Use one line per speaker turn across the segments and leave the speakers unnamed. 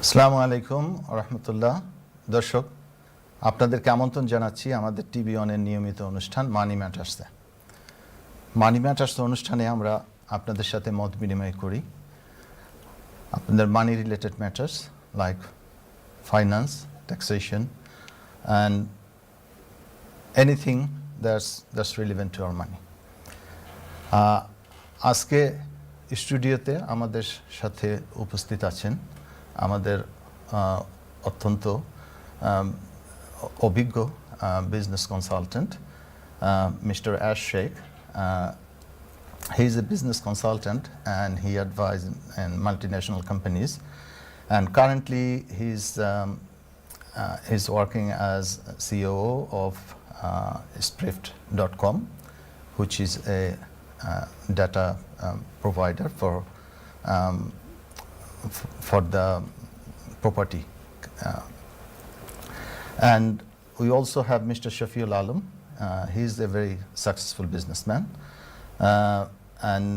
আসসালামু আলাইকুম রহমতুল্লাহ। দর্শক, আপনাদেরকে আমন্ত্রণ জানাচ্ছি আমাদের টিভি অনের নিয়মিত অনুষ্ঠান মানি ম্যাটার্সে। মানি ম্যাটার্স অনুষ্ঠানে আমরা আপনাদের সাথে মত বিনিময় করি আপনাদের মানি related matters like finance, taxation and anything that's relevant to our মানি। আজকে স্টুডিওতে আমাদের সাথে উপস্থিত আছেন আমাদের অত্যন্ত অভিজ্ঞ business consultant, Mr. Ash Sheikh. He is a business consultant and he advises in multinational companies. And currently he's working as COO of Sprift.com, which is a data provider for the property. And we also have Mr. Shafiul Alam. He is a very successful businessman, and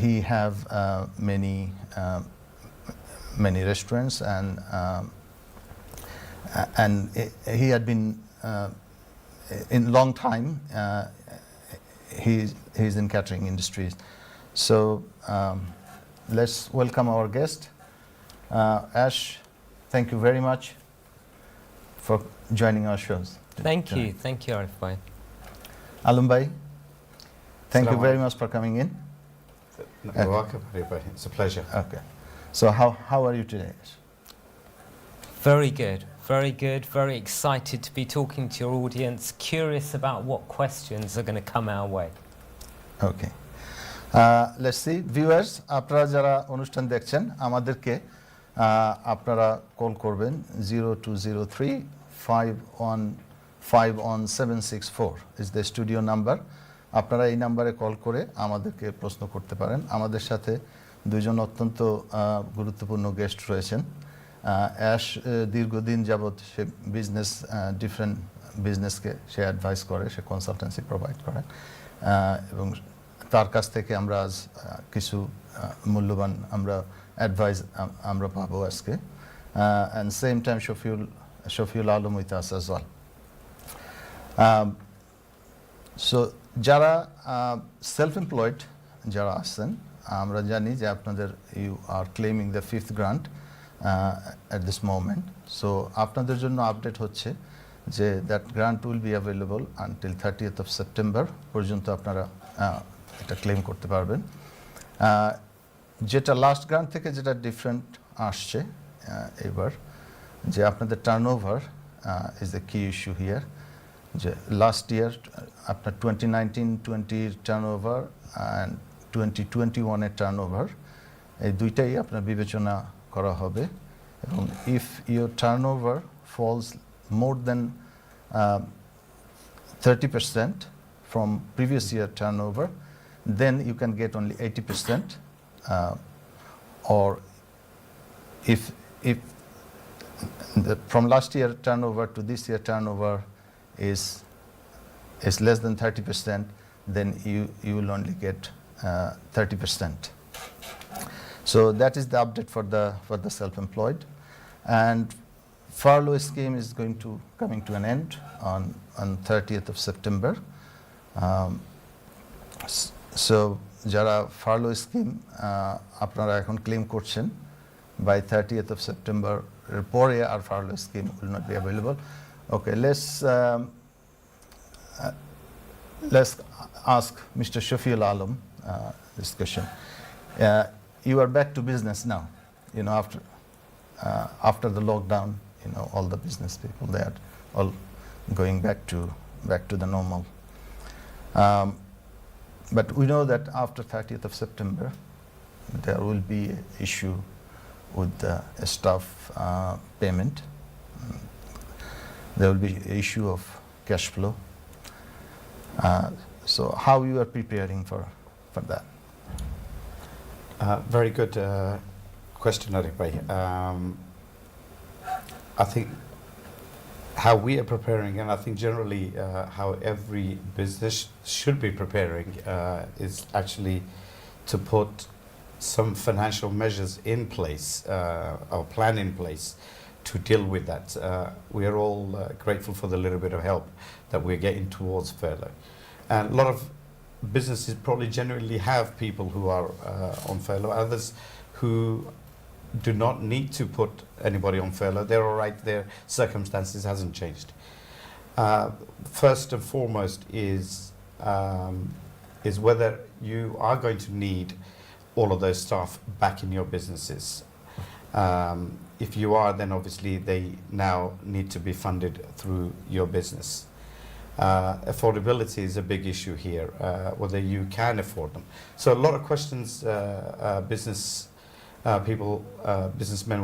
he have many restaurants, and he had been in long time. He's in catering industries. So let's welcome our guest. Ash, thank you very much for joining our shows.
Thank you, Arif bhai.
Alum bhai, thank you very much for coming in.
You're welcome, Arif bhai. It's a pleasure.
Okay. So how are you today?
Very good, very excited to be talking to your audience, curious about what questions are going to come our way.
Okay. Let's see. Viewers, আপনারা যারা অনুষ্ঠান দেখছেন আমাদেরকে আপনারা call করবেন 0203-5151764 is the studio number. আপনারা এই নাম্বারে কল করে আমাদেরকে প্রশ্ন করতে পারেন। আমাদের সাথে দুইজন অত্যন্ত গুরুত্বপূর্ণ গেস্ট রয়েছেন। অ্যাশ দীর্ঘদিন যাবৎ সে ডিফারেন্ট বিজনেসকে সে অ্যাডভাইস করে, সে কনসালটেন্সি প্রোভাইড করে, এবং তার কাছ থেকে আমরা আজ কিছু মূল্যবান অ্যাডভাইস আমরা পাবো আজকে। And same time Shafiul Alam with us as well. So যারা সেলফ এমপ্লয়েড যারা আছেন, আমরা জানি যে আপনাদের you are claiming the 5th grant at this moment. So আপনাদের জন্য আপডেট হচ্ছে যে that grant will be available until 30th of September পর্যন্ত আপনারা এটা ক্লেম করতে পারবেন। যেটা লাস্ট গ্রান্ট থেকে যেটা ডিফারেন্ট আসছে এবার, যে আপনাদের টার্নওভার ইজ দ্য কি ইস্যু হিয়ার। যে লাস্ট ইয়ার আপনার 2019-20 টার্নওভার অ্যান্ড 2021-এর টার্নওভার, এই দুইটাই আপনার বিবেচনা করা হবে। এবং if your turnover falls more than 30% from previous year turnover, then you can get only 80%, or if from last year turnover to this year turnover is less than 30%, then you will only get 30%. So that is the update for the self-employed. And furlough scheme is coming to an end on 30th of September. So যারা furlough scheme আপনারা এখন claim করছেন, by 30th of September এর পরে আর furlough scheme will not be available. Okay, let's ask Mr. Shafiul Alam this question. You are back to business now, after the lockdown, all the business people, they are all going back to the normal. But we know that after 30th of September, there will be an issue with the staff payment. There will be an issue of cash flow. So how you are preparing for that?
Very good question, Arif bhai. I think how we are preparing, and I think generally how every business should be preparing, is actually to put some financial measures in place, or plan in place to deal with that. We are all grateful for the little bit of help that we're getting towards furlough. And a lot of businesses probably generally have people who are on furlough, others who do not need to put anybody on furlough. They're all right, their circumstances hasn't changed. First and foremost is whether you are going to need all of those staff back in your businesses. If you are, then obviously they now need to be funded through your business. Affordability is a big issue here, whether you can afford them. So a lot of questions businessmen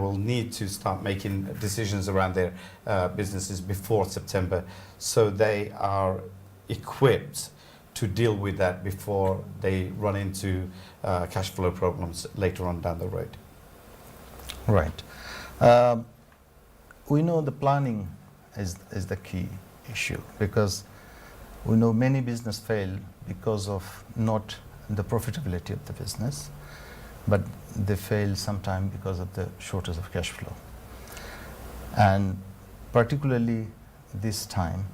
will need to start making decisions around their businesses before September, so they are equipped to deal with that before they run into cash flow problems later on down the road.
Right. We know the planning is the key issue, because we know many business fail because of not the profitability of the business, but they fail sometimes because of the shortage of cash flow. And particularly this time,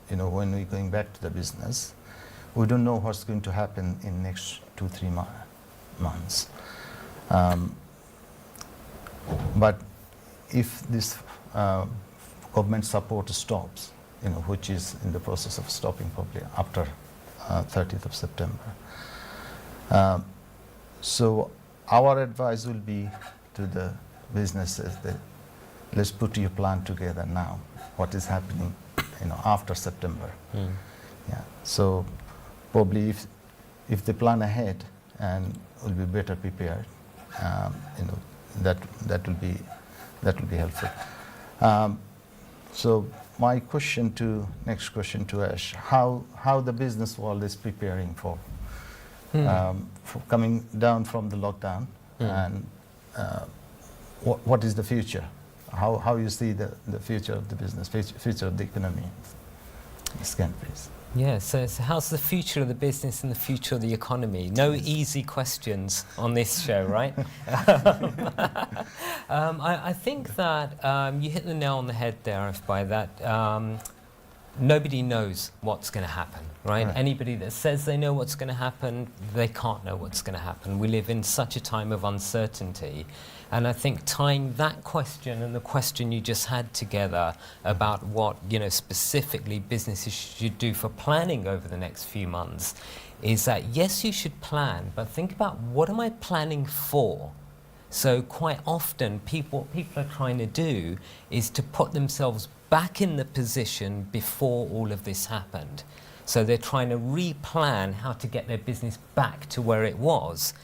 when we're going back to the business, we don't know what's going to happen in next 2-3 months. But if this government support stops, which is in the process of stopping probably after 30th of September. So our advice will be to the businesses that let's put your plan together now. What is happening, after September? Yeah. So probably if they plan ahead and will be better prepared, that will be helpful. So my next question to Ash, how the business world is preparing for coming down from the lockdown, and what is the future? How you see the future of the business, future of the economy? Scan, please.
Yeah, so how's the future of the business and the future of the economy? No easy questions on this show, right? I think that you hit the nail on the head there, Arif, by that nobody knows what's going to happen, right? Anybody that says they know what's going to happen, they can't know what's going to happen. We live in such a time of uncertainty. And I think tying that question and the question you just had together about what, specifically businesses should do for planning over the next few months is that, yes, you should plan, but think about what am I planning for? So quite often what people are trying to do is to put themselves back in the position before all of this happened. So they're trying to replan how to get their business back to where it was.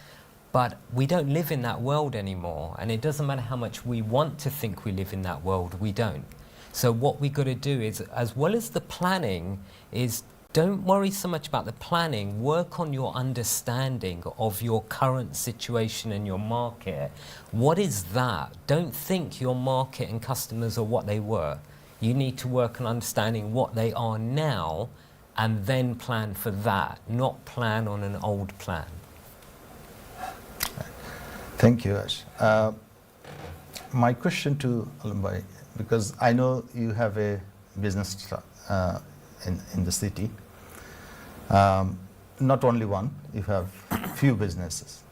But we don't live in that world anymore, and it doesn't matter how much we want to think we live in that world, we don't. So what we've got to do is, as well as the planning, is don't worry so much about the planning, work on your understanding of your current situation and your market. What is that? Don't think your market and customers are what they were. You need to work on understanding what they are now and then plan for that, not plan on an old plan.
Thank you, Ash. My question to Alumbai, because I know you have a business in the city. Not only one, you have few businesses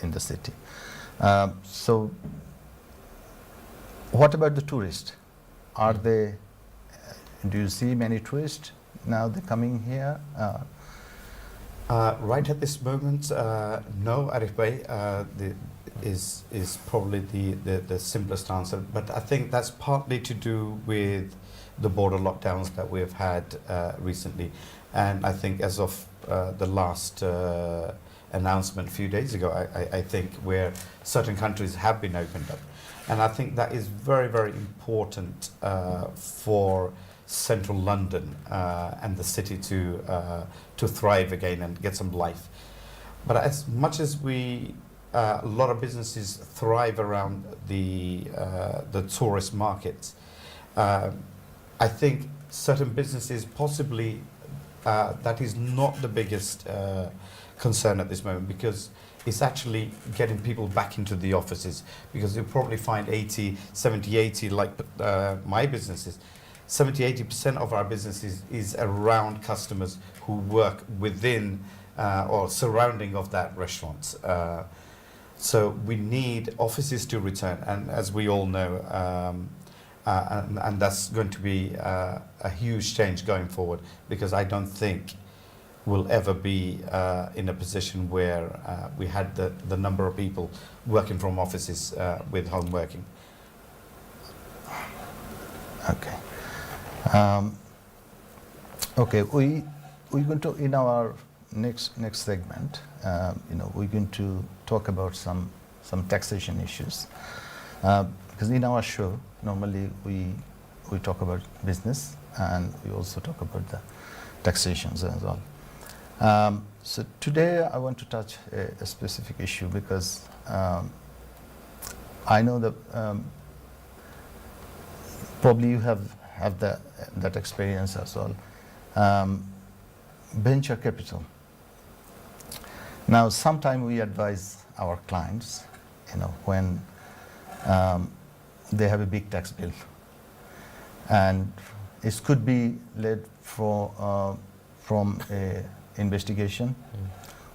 in the city. So what about the tourists? Do you see many tourists now they're coming here?
Right at this moment, no, Arif Bhai, is probably the simplest answer. But I think that's partly to do with the border lockdowns that we have had recently. And I think as of the last announcement a few days ago, I think where certain countries have been opened up. And I think that is very, very important for central London and the city to thrive again and get some life. But as much as a lot of businesses thrive around the tourist markets, I think certain businesses possibly that is not the biggest concern at this moment, because is actually getting people back into the offices, because you'll probably find 70, 80, like my businesses, 70, 80% of our businesses is around customers who work within or surrounding of that restaurant. So we need offices to return, and as we all know, and that's going to be a huge change going forward, because I don't think we'll ever be in a position where we had the number of people working from offices with home working.
Okay. Okay. We're going to, in our next segment, we're going to talk about some taxation issues, because in our show normally we talk about business, and we also talk about the taxations as well. So today I want to touch a specific issue, because I know that probably you have that experience as well. Venture capital. Now, sometimes we advise our clients, when they have a big tax bill, and it could be led from a investigation,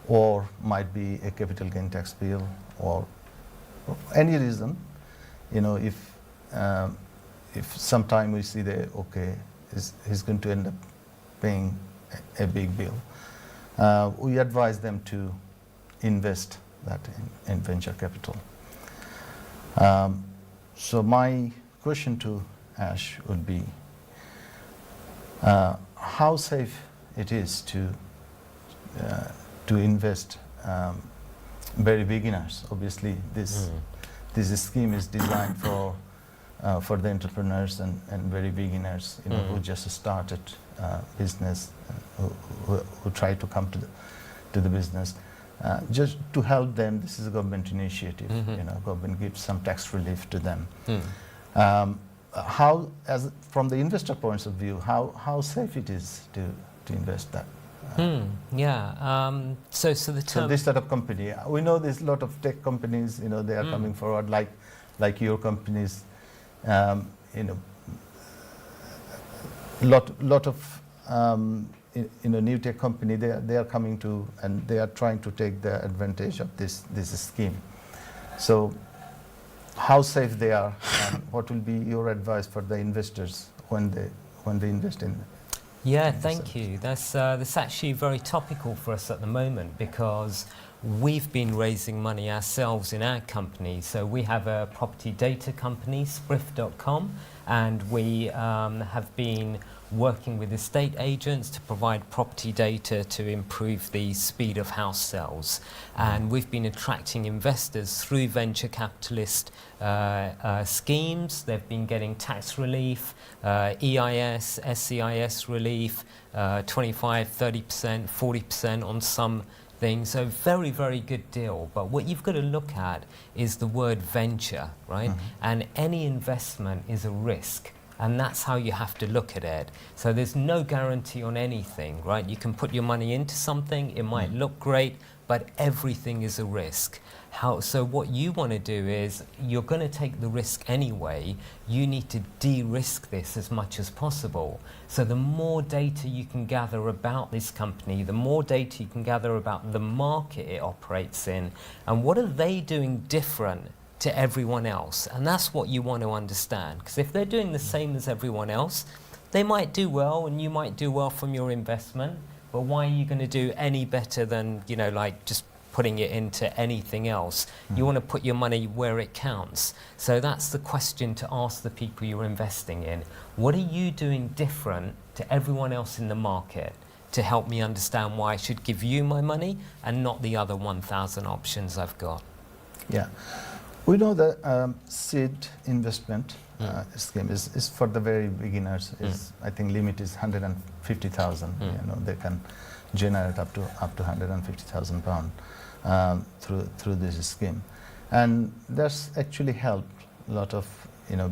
or might be a capital gain tax bill, or any reason. If sometime we see that he's going to end up paying a big bill, we advise them to invest that in venture capital. So my question to Ash would be, how safe it is to invest very beginners? Obviously, this scheme is designed for the entrepreneurs and very beginners, who just started business, who try to come to the business, just to help them. This is a government initiative. Government gives some tax relief to them. How, from the investor points of view, how safe it is to invest that?
So the term.
So this sort of company, we know there's a lot of tech companies. They are coming forward, like your companies. Lot of new tech company. They are coming to, and they are trying to take the advantage of this scheme. So, how safe they are, and what will be your advice for the investors when they invest in?
Yeah, thank you. That's actually very topical for us at the moment, because we've been raising money ourselves in our company. So we have a property data company, spriff.com, and we have been working with estate agents to provide property data to improve the speed of house sales. And we've been attracting investors through venture capitalist schemes. They've been getting tax relief, EIS, SCIS relief, 25, 30%, 40% on some things. So very, very good deal. But what you've got to look at is the word venture, right? And any investment is a risk. And that's how you have to look at it. So there's no guarantee on anything, right? You can put your money into something, it might look great, but everything is a risk. So what you want to do is, you're going to take the risk anyway. You need to de-risk this as much as possible. So the more data you can gather about this company, the more data you can gather about the market it operates in, and what are they doing different to everyone else. And that's what you want to understand, because if they're doing the same as everyone else, they might do well, and you might do well from your investment, but why are you going to do any better than, just putting it into anything else? You want to put your money where it counts. So that's the question to ask the people you're investing in. What are you doing different to everyone else in the market to help me understand why I should give you my money and not the other 1,000 options I've got?
Yeah. We know that seed investment scheme is for the very beginners. I think limit is 150,000. They can generate up to 150,000 pound through this scheme, and that's actually helped a lot of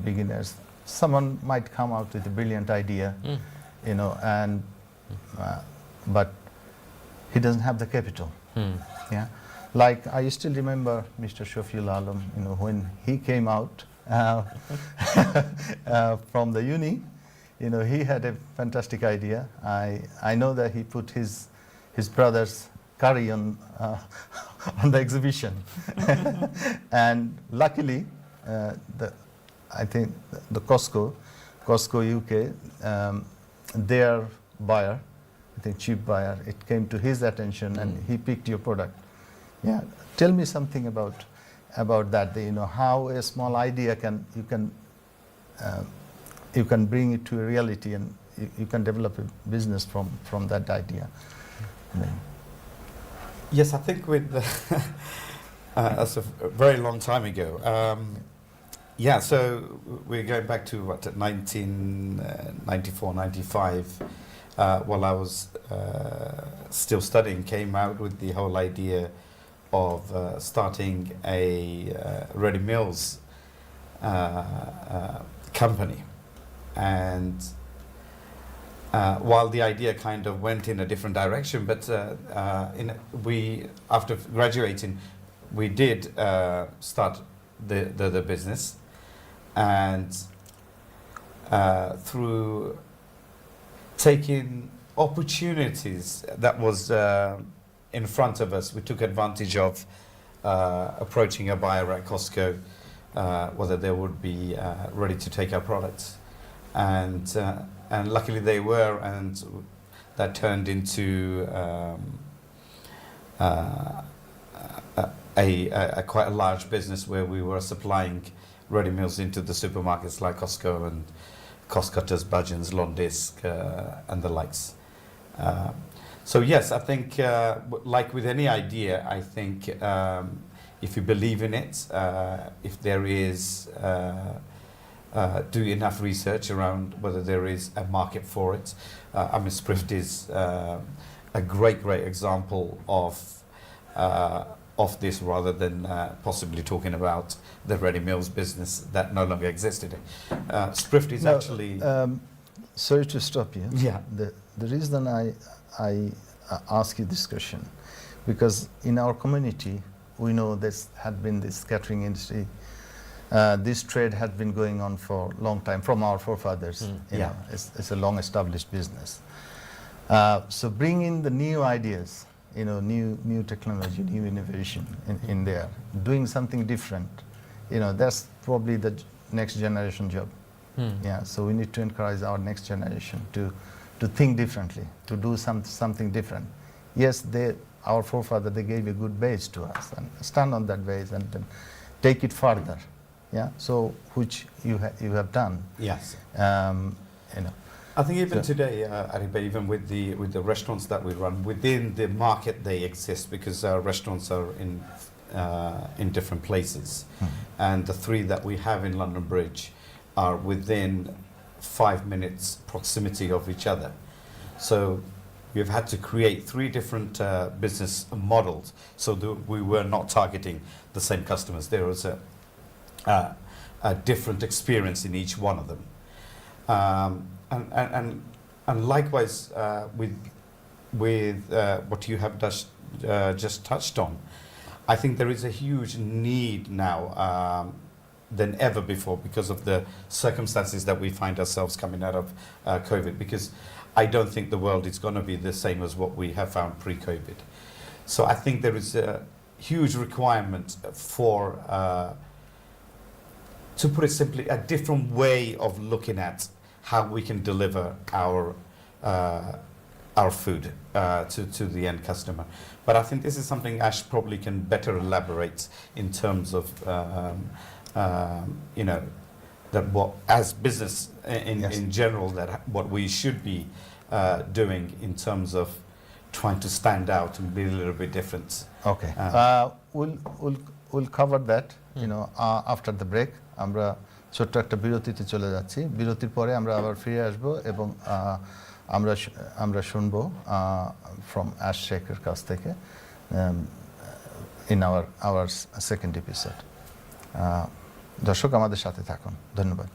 beginners. Someone might come out with a brilliant idea, but he doesn't have the capital. Yeah. Like I still remember Mr. Shafiul Alam, when he came out from the uni, he had a fantastic idea. I know that he put his brother's curry on the exhibition, and luckily, I think the Costco UK, their buyer, I think chief buyer, it came to his attention and he picked your product. Yeah, tell me something about that. How a small idea you can bring it to a reality, and you can develop a business from that idea.
Yes, I think with that's a very long time ago. Yeah, so we're going back to 1994, 95. While I was still studying, came out with the whole idea of starting a ready meals company. And while the idea kind of went in a different direction, but after graduating, we did start the business, and through taking opportunities that was in front of us, we took advantage of approaching a buyer at Costco, whether they would be ready to take our products, and luckily they were, and that turned into a quite a large business where we were supplying ready meals into the supermarkets like Costco and Cost Cutters, Budgeons, Londisc, and the likes. So yes, I think like with any idea, I think if you believe in it, if there is do enough research around whether there is a market for it. I mean, Sprift is a great example of this, rather than possibly talking about the ready meals business that no longer existed. Sprift is actually.
Sorry to stop you.
Yeah.
The reason I ask you this question, because in our community we know this had been this catering industry. This trade had been going on for a long time from our forefathers.
Yeah.
It's a long established business. So bring in the new ideas, new technology, new innovation in there, doing something different. That's probably the next generation job. Yeah. So we need to encourage our next generation to think differently, to do something different. Yes, our forefathers, they gave a good base to us, and stand on that base and then take it further. Yeah. So which you have done.
Yes.
I
think even today, Ariba, even with the restaurants that we run, within the market they exist, because our restaurants are in different places, and the 3 that we have in London Bridge are within 5 minutes proximity of each other. So we've had to create 3 different business models, so that we were not targeting the same customers. There was a different experience in each one of them. And likewise with what you have just touched on, I think there is a huge need now than ever before, because of the circumstances that we find ourselves coming out of COVID, because I don't think the world is going to be the same as what we have found pre-COVID. So I think there is a huge requirement for, to put it simply, a different way of looking at how we can deliver our food to the end customer. But I think this is something Ash probably can better elaborate in terms of, that what, as business in general, that what we should be doing in terms of trying to stand out and be a little bit different.
Okay. We'll cover that, after the break. আমরা ছোট্ট একটা বিরতিতে চলে যাচ্ছি। বিরতির পরে আমরা আবার ফিরে আসব এবং আমরা শুনবো from Ash Sheikher কাছ থেকে in our second episode. দর্শক আমাদের সাথে থাকুন। ধন্যবাদ।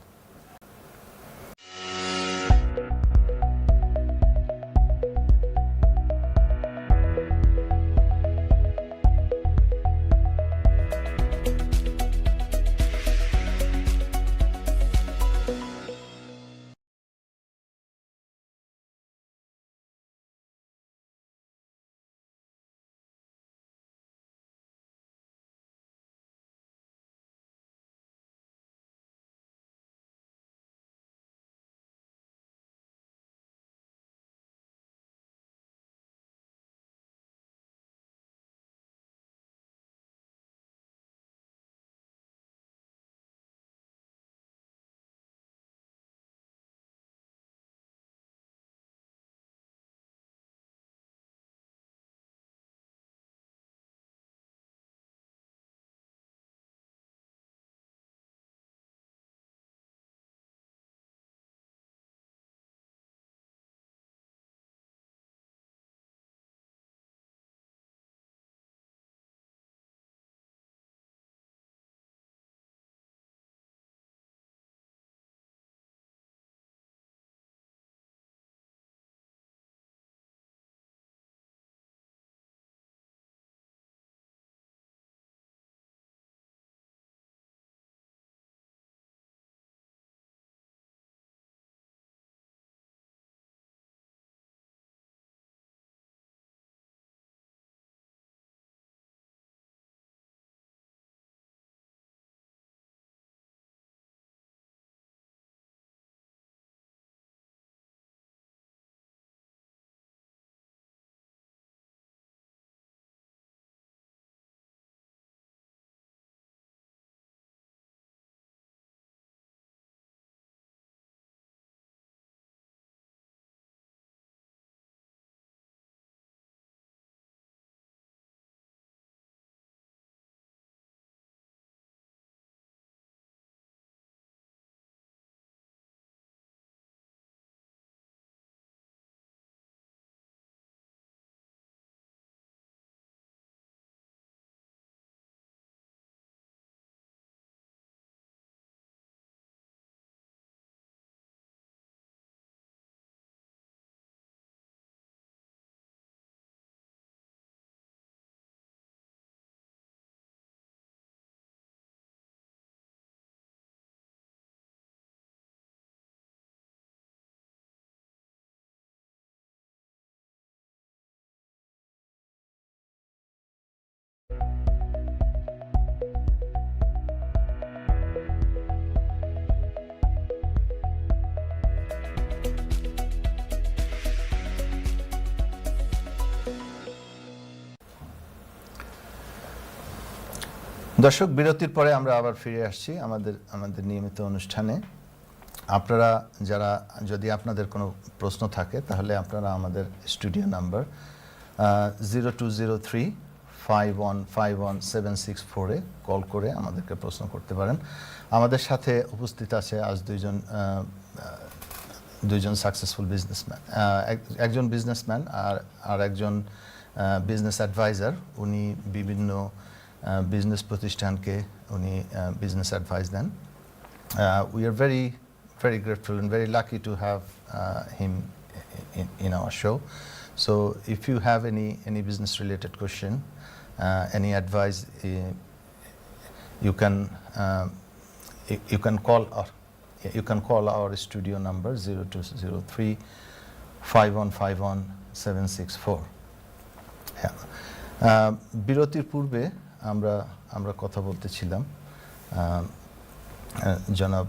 দর্শক বিরতির পরে আমরা আবার ফিরে আসছি আমাদের নিয়মিত অনুষ্ঠানে। আপনারা যারা যদি আপনাদের কোনো প্রশ্ন থাকে তাহলে আপনারা আমাদের স্টুডিও নাম্বার 0203-5151-764-এ কল করে আমাদেরকে প্রশ্ন করতে পারেন। আমাদের সাথে উপস্থিত আছে আজ দুইজন সাকসেসফুল বিজনেসম্যান, একজন বিজনেসম্যান আর একজন বিজনেস অ্যাডভাইজার। উনি বিভিন্ন বিজনেস প্রতিষ্ঠানকে উনি বিজনেস অ্যাডভাইস দেন। We are very grateful and very lucky to have him in our show. So if you have any business related question, any advice, you can call our studio number 0203-5151-764. বিরতির পূর্বে আমরা কথা বলতেছিলাম জনাব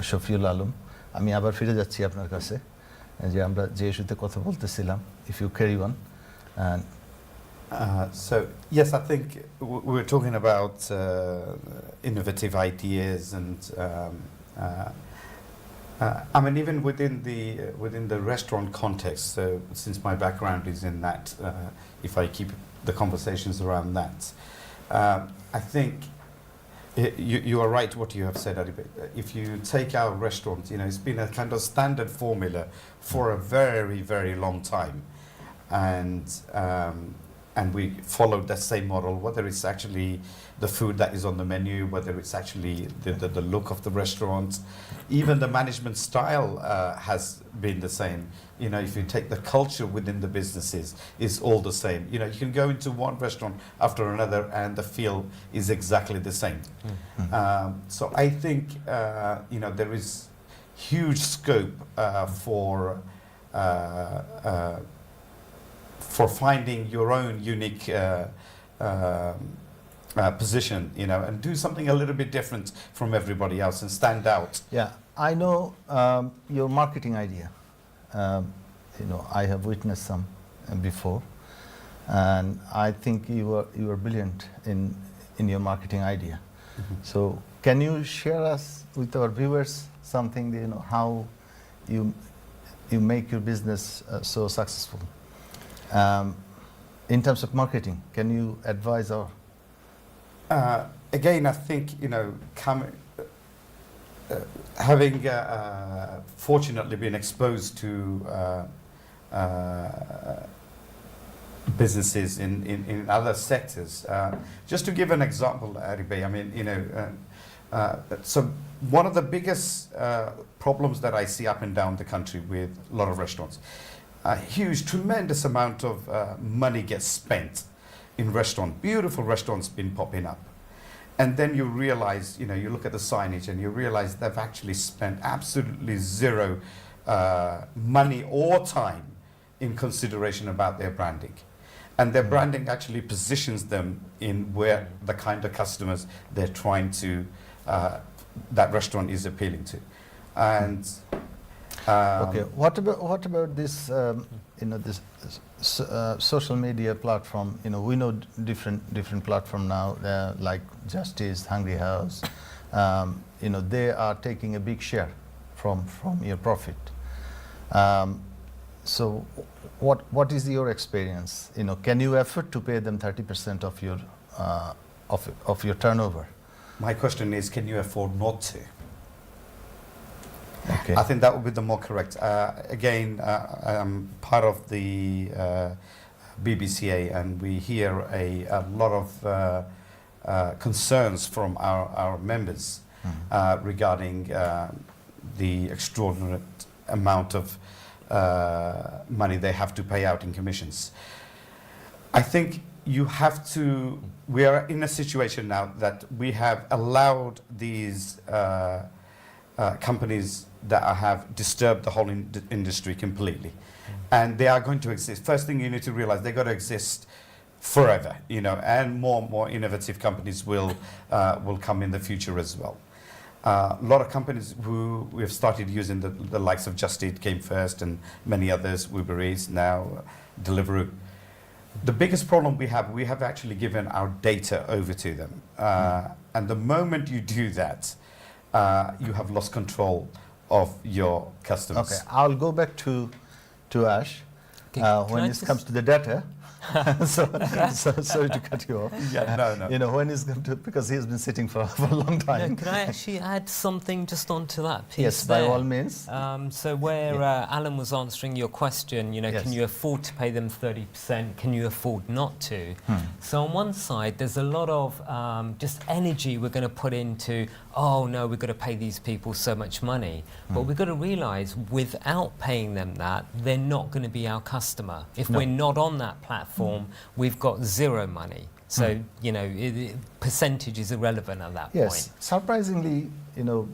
শফিউল আলম, আমি আবার ফিরে যাচ্ছি আপনার কাছে যে আমরা যে ইস্যুতে কথা বলতেছিলাম, if you carry on.
So yes, I think we were talking about innovative ideas and I mean even within the restaurant context. So since my background is in that, if I keep the conversations around that, I think you are right what you have said, Aribe. If you take our restaurant, you know, it's been a kind of standard formula for a very, very long time. And we followed that same model, whether it's actually the food that is on the menu, whether it's actually the look of the restaurant, even the management style has been the same. You know, if you take the culture within the businesses, it's all the same. You know, you can go into one restaurant after another and the feel is exactly the same. So I think, you know, there is huge scope for finding your own unique position, you know, and do something a little bit different from everybody else and stand out.
Yeah, I know your marketing idea. You know, I have witnessed some before, and I think you are brilliant in your marketing idea. So, can you share us with our viewers something, you know, how you make your business so successful? In terms of marketing, can you advise our?
Again, I think, you know, having fortunately been exposed to businesses in other sectors. Just to give an example, Aribe, I mean, you know, so one of the biggest problems that I see up and down the country with a lot of restaurants, a huge, tremendous amount of money gets spent in restaurants. Beautiful restaurants been popping up. And then you realize, you know, you look at the signage and you realize they've actually spent absolutely zero money or time in consideration about their branding. And their branding actually positions them in where the kind of customers they're trying to, that restaurant is appealing to. And
okay, what about this, you know, this social media platform? You know, we know different platform now, like Justice, Hungry House. You know, they are taking a big share from your profit. So, what is your experience? You know, can you afford to pay them 30% of your turnover?
My question is, can you afford not to?
Okay.
I think that would be the more correct. Again, I'm part of the BBCA, and we hear a lot of concerns from our members regarding the extraordinary amount of money they have to pay out in commissions. I think you have to, we are in a situation now that we have allowed these companies that have disturbed the whole industry completely. And they are going to exist. First thing you need to realize, they're going to exist forever, you know, and more innovative companies will come in the future as well. A lot of companies who we have started using, the likes of Just Eat came first, and many others, Uber Eats, now Deliveroo. The biggest problem we have actually given our data over to them. And the moment you do that, you have lost control of your customers.
Okay, I'll go back to Ash
Can
when
I
it
just-
comes to the data. so sorry to cut you off.
Yeah, no.
You know, when he's going to, because he's been sitting for a long
No,
time.
can I actually add something just onto that piece
Yes, by
there?
all means.
So where Alan was answering your question, you know,
Yes.
can you afford to pay them 30%? Can you afford not to? So on one side, there's a lot of just energy we're going to put into, oh no, we've got to pay these people so much money. But we've got to realise, without paying them that, they're not going to be our customer. If
No.
we're not on that platform, we've got zero money. So, you know, percentage is irrelevant at that
Yes, surprisingly, you know,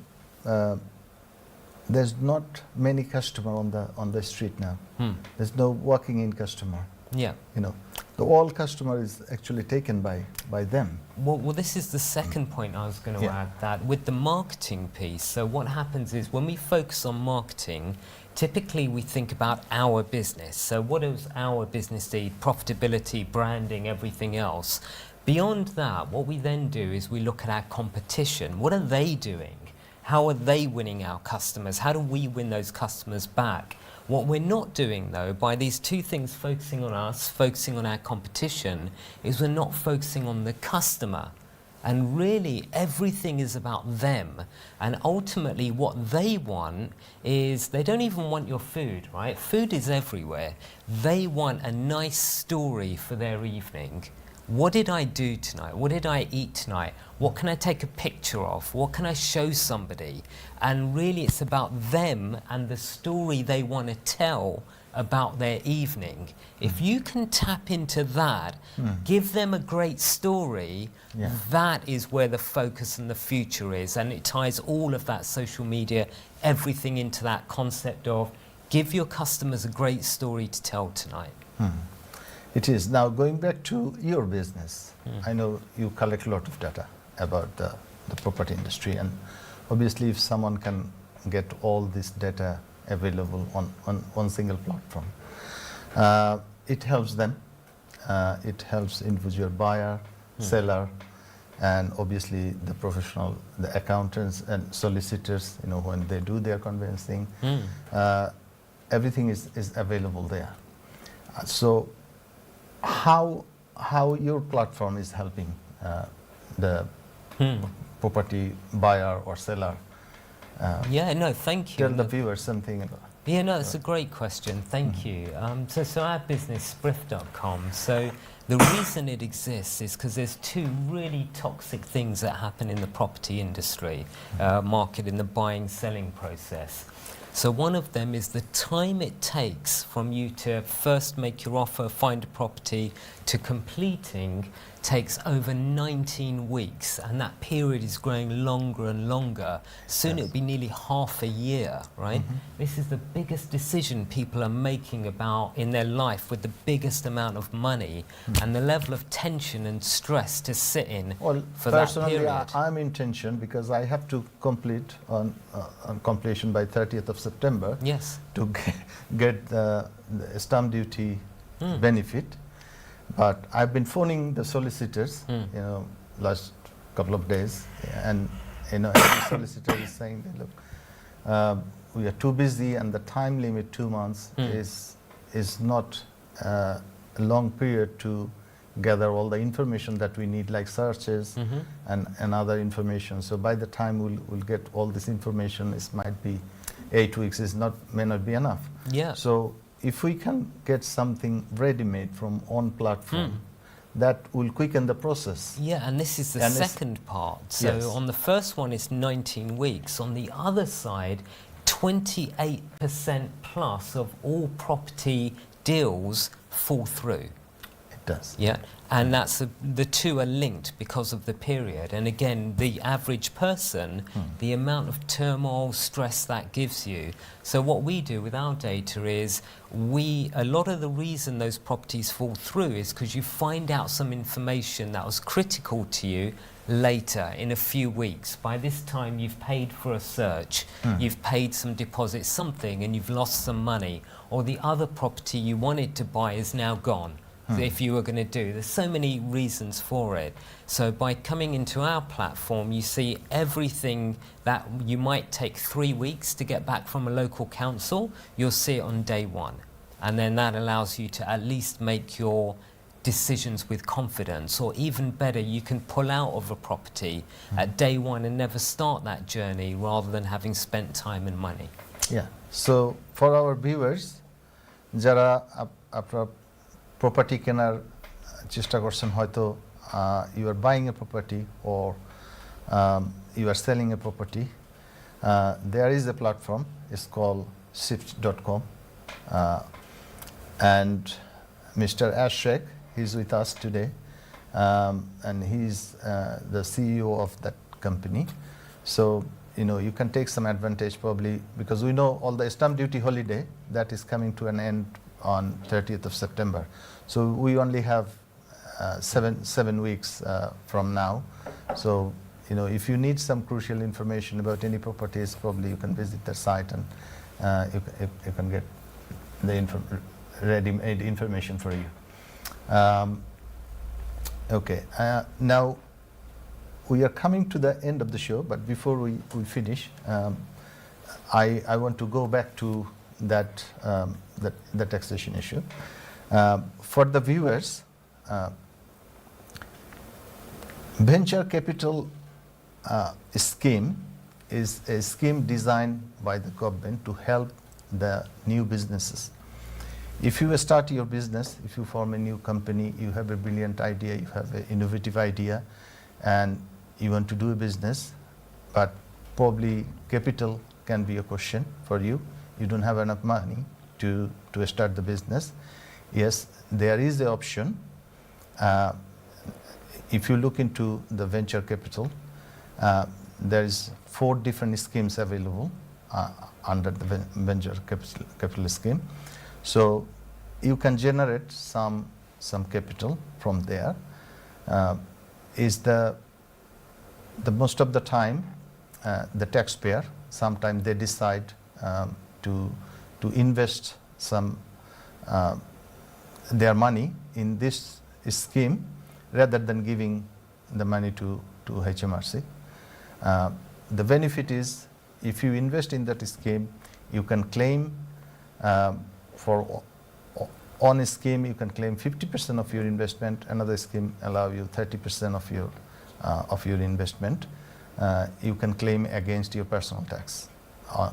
there's not many customer on the street now.
point.
There's no walking in customer.
Yeah.
You know, the all customer is actually taken by them.
Well, this is the second point I was going to
Yeah.
add, that with the marketing piece. So what happens is when we focus on marketing, typically we think about our business. So what does our business need? Profitability, branding, everything else. Beyond that, what we then do is we look at our competition. What are they doing? How are they winning our customers? How do we win those customers back? What we're not doing, though, by these two things, focusing on us, focusing on our competition, is we're not focusing on the customer. And really, everything is about them. And ultimately, what they want is, they don't even want your food, right? Food is everywhere. They want a nice story for their evening. What did I do tonight? What did I eat tonight? What can I take a picture of? What can I show somebody? And really, it's about them and the story they want to tell about their evening. If you can tap into that, give them a great story,
Yeah.
that is where the focus and the future is. And it ties all of that social media, everything into that concept of give your customers a great story to tell tonight.
It is. Now, going back to your business, I know you collect a lot of data about the property industry, and obviously if someone can get all this data available on one single platform, it helps them. It helps individual buyer, seller, and obviously the professional, the accountants and solicitors, you know, when they do their conveyancing, everything is available there. So how your platform is helping the property buyer or seller?
Yeah, no, thank you.
Tell
And
the viewers something about.
Yeah, no, it's a great question. Thank you. So our business, Spriff.com, so the reason it exists is because there's two really toxic things that happen in the property industry, market, in the buying, selling process. So one of them is the time it takes from you to first make your offer, find a property, to completing takes over 19 weeks, and that period is growing longer and longer. Soon it'll be nearly half a year, right? This is the biggest decision people are making about in their life, with the biggest amount of money and the level of tension and stress to sit in
Well,
for that
personally,
period.
I'm in tension because I have to complete on completion by 30th of September
Yes.
to get the stamp duty benefit. But I've been phoning the solicitors, you know, last couple of days, and you know, every solicitor is saying that, look, we are too busy, and the time limit 2 months is not a long period to gather all the information that we need, like searches and other information. So by the time we'll get all this information, it might be 8 weeks. May not be enough.
Yeah.
So if we can get something ready-made from on platform, that will quicken the process.
Yeah, and this is the
And it's-
second part. So
Yes.
on the first one, it's 19 weeks. On the other side, 28% plus of all property deals fall through.
It does.
Yeah, and that's the two are linked because of the period. And again, the average person, the amount of turmoil, stress that gives you. So what we do with our data is a lot of the reason those properties fall through is because you find out some information that was critical to you later, in a few weeks. By this time, you've paid for a search, you've paid some deposit, something, and you've lost some money, or the other property you wanted to buy is now gone. if you were going to do. There's so many reasons for it. So by coming into our platform, you see everything that you might take 3 weeks to get back from a local council, you'll see it on day one. And then that allows you to at least make your decisions with confidence, or even better, you can pull out of a property at day one and never start that journey rather than having spent time and money.
Yeah. So for our viewers, যারা আপনার property কেনার চেষ্টা করছেন, হয়তো you are buying a property or you are selling a property, there is a platform. It's called shift.com, and Mr. Ash Sheikh, he's with us today, and he's the CEO of that company. So you can take some advantage probably, because we know all the stamp duty holiday that is coming to an end on 30th of September. So we only have 7 weeks from now. So if you need some crucial information about any properties, probably you can visit their site, and you can get the ready-made information for you. Okay, now we are coming to the end of the show, but before we finish, I want to go back to the taxation issue. For the viewers, venture capital scheme is a scheme designed by the government to help the new businesses. If you start your business, if you form a new company, you have a brilliant idea, you have an innovative idea, and you want to do a business, but probably capital can be a question for you. You don't have enough money to start the business. Yes, there is the option. If you look into the venture capital, there is 4 different schemes available under the venture capital scheme. So you can generate some capital from there. Is the most of the time the taxpayer, sometimes they decide to invest some their money in this scheme rather than giving the money to HMRC. The benefit is, if you invest in that scheme, you can claim on a scheme you can claim 50% of your investment. Another scheme allow you 30% of your investment. You can claim against your personal tax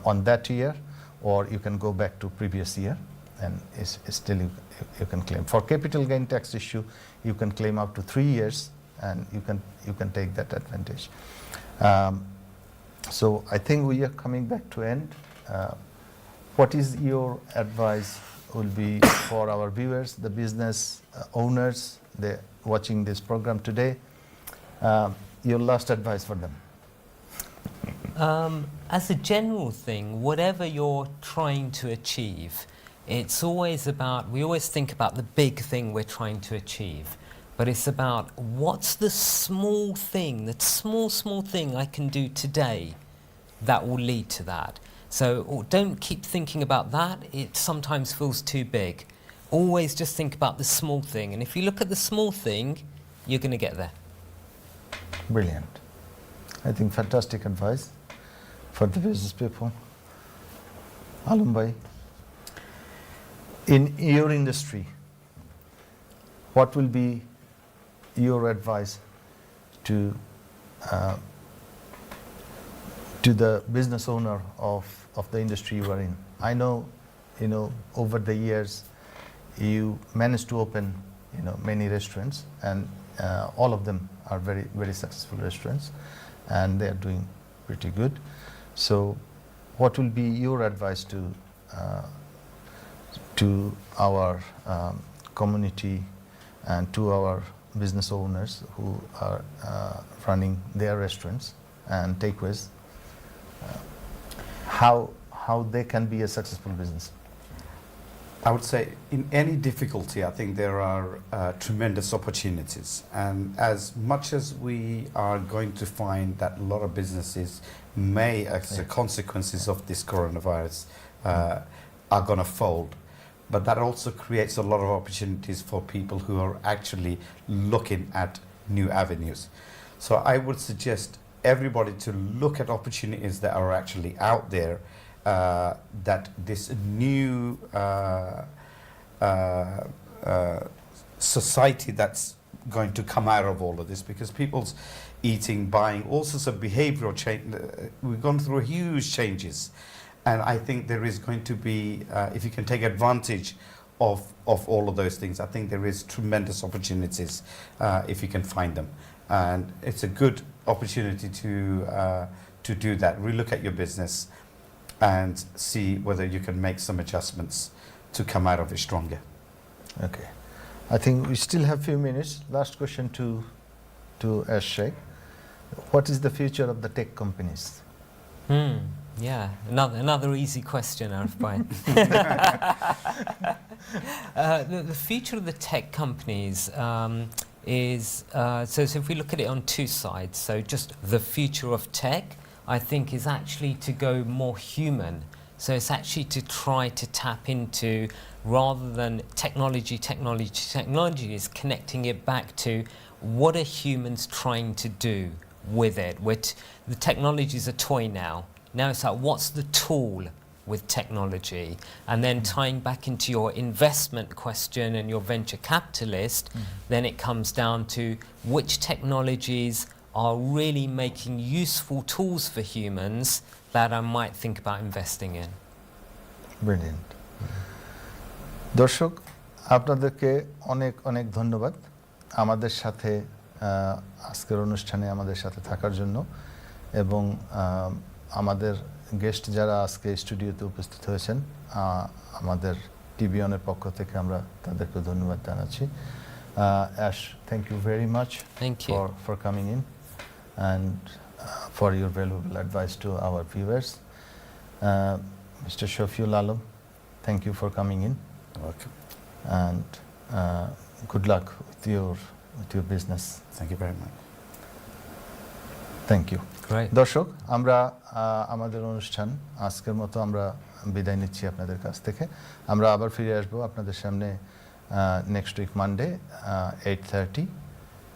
on that year, or you can go back to previous year, and still you can claim. For capital gain tax issue, you can claim up to 3 years, and you can take that advantage. So I think we are coming back to end. What is your advice will be for our viewers, the business owners, they're watching this program today? Your last advice for them?
As a general thing, whatever you're trying to achieve, it's always about, we always think about the big thing we're trying to achieve, but it's about what's the small thing, that small thing I can do today that will lead to that. So don't keep thinking about that. It sometimes feels too big. Always just think about the small thing. And if you look at the small thing, you're going to get there.
Brilliant. I think fantastic advice for the business people. Alum bhai, in your industry, what will be your advice to the business owner of the industry you are in? I know, over the years, you managed to open, many restaurants, and all of them are very, very successful restaurants, and they are doing pretty good. So, what will be your advice to our community and to our business owners who are running their restaurants and takeaways? How they can be a successful business?
I would say in any difficulty, I think there are tremendous opportunities. And as much as we are going to find that a lot of businesses may, as the consequences of this coronavirus, are going to fold, but that also creates a lot of opportunities for people who are actually looking at new avenues. So I would suggest everybody to look at opportunities that are actually out there, that this new society that's going to come out of all of this, because people's eating, buying, all sorts of behavioral change. We've gone through huge changes, and I think there is going to be, if you can take advantage of all of those things, I think there is tremendous opportunities if you can find them, and it's a good opportunity to do that. Relook at your business and see whether you can make some adjustments to come out of it stronger.
Okay. I think we still have few minutes. Last question to Ash Sheikh. What is the future of the tech companies?
Yeah, another easy question, Arif Bhai. The future of the tech companies is, so if we look at it on two sides, so just the future of tech, I think, is actually to go more human. So it's actually to try to tap into, rather than technology, is connecting it back to what are humans trying to do with it. The technology is a toy now. Now it's like, what's the tool with technology? And then tying back into your investment question and your venture capitalist, then it comes down to which technologies are really making useful tools for humans that I might think about investing in.
Brilliant. দর্শক, আপনাদেরকে অনেক অনেক ধন্যবাদ আমাদের সাথে আজকের অনুষ্ঠানে আমাদের সাথে থাকার জন্য, এবং আমাদের গেস্ট যারা আজকে স্টুডিওতে উপস্থিত হয়েছেন, আমাদের টিভিওনের পক্ষ থেকে আমরা তাদেরকে ধন্যবাদ জানাচ্ছি। Ash, thank you very much for coming in and for your valuable advice to our viewers. Mr. Shafiul Alam, thank you for coming in.
Welcome.
And good luck with your business.
Thank you very much.
Thank you.
Great.
দর্শক, আমরা আমাদের অনুষ্ঠান আজকের মতো আমরা বিদায় নিচ্ছি আপনাদের কাছ থেকে। আমরা আবার ফিরে আসবো আপনাদের সামনে নেক্সট উইক মানডে 8:30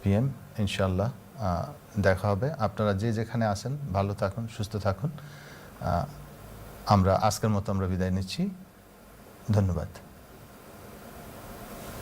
PM ইনশাল্লাহ দেখা হবে। আপনারা যে যেখানে আছেন ভালো থাকুন, সুস্থ থাকুন। আমরা আজকের মতো আমরা বিদায় নিচ্ছি। ধন্যবাদ।